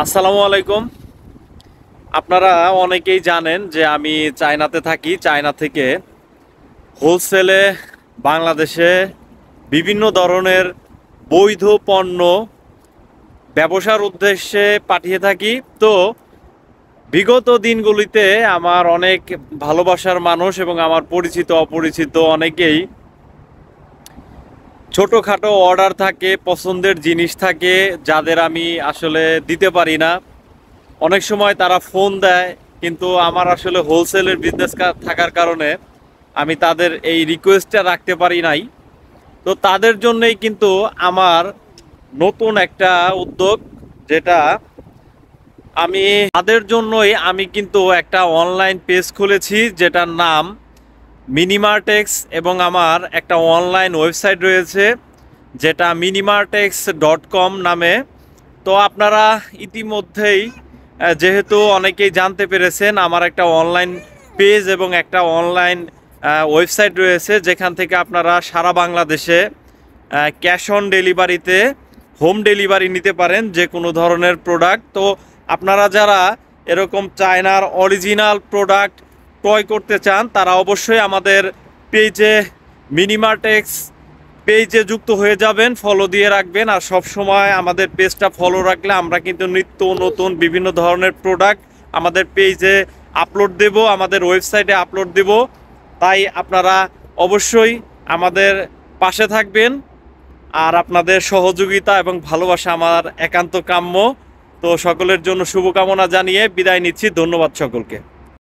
আসসালামু আলাইকুম। আপনারা অনেকেই জানেন যে আমি চায়নাতে থাকি। চায়না থেকে হোলসেলে বাংলাদেশে বিভিন্ন ধরনের বৈধ পণ্য ব্যবসার উদ্দেশ্যে পাঠিয়ে থাকি। তো বিগত দিনগুলিতে আমার অনেক ভালোবাসার মানুষ এবং আমার পরিচিত অপরিচিত অনেকেই ছোটোখাটো অর্ডার থাকে, পছন্দের জিনিস থাকে যাদের আমি আসলে দিতে পারি না। অনেক সময় তারা ফোন দেয়, কিন্তু আমার আসলে হোলসেলের বিজনেস থাকার কারণে আমি তাদের এই রিকোয়েস্টটা রাখতে পারি নাই। তো তাদের জন্যই কিন্তু আমার নতুন একটা উদ্যোগ, যেটা আমি তাদের জন্যই আমি কিন্তু একটা অনলাইন পেজ খুলেছি যেটার নাম মিনিমার্টেক্স, এবং আমার একটা অনলাইন ওয়েবসাইট রয়েছে যেটা minimartex.com নামে। তো আপনারা ইতিমধ্যেই যেহেতু অনেকেই জানতে পেরেছেন, আমার একটা অনলাইন পেজ এবং একটা অনলাইন ওয়েবসাইট রয়েছে যেখান থেকে আপনারা সারা বাংলাদেশে ক্যাশ অন ডেলিভারিতে হোম ডেলিভারি নিতে পারেন যে কোনো ধরনের প্রোডাক্ট। তো আপনারা যারা এরকম চায়নার অরিজিনাল প্রোডাক্ট ক্রয় করতে চান তারা অবশ্যই আমাদের পেজে মিনিমার্টেক্স পেজে যুক্ত হয়ে যাবেন, ফলো দিয়ে রাখবেন। আর সব সময় আমাদের পেজটা ফলো রাখলে আমরা কিন্তু নিত্য নতুন বিভিন্ন ধরনের প্রোডাক্ট আমাদের পেজে আপলোড দেব, আমাদের ওয়েবসাইটে আপলোড দেব। তাই আপনারা অবশ্যই আমাদের পাশে থাকবেন। আর আপনাদের সহযোগিতা এবং ভালোবাসা আমার একান্ত কাম্য। তো সকলের জন্য শুভকামনা জানিয়ে বিদায় নিচ্ছি। ধন্যবাদ সকলকে।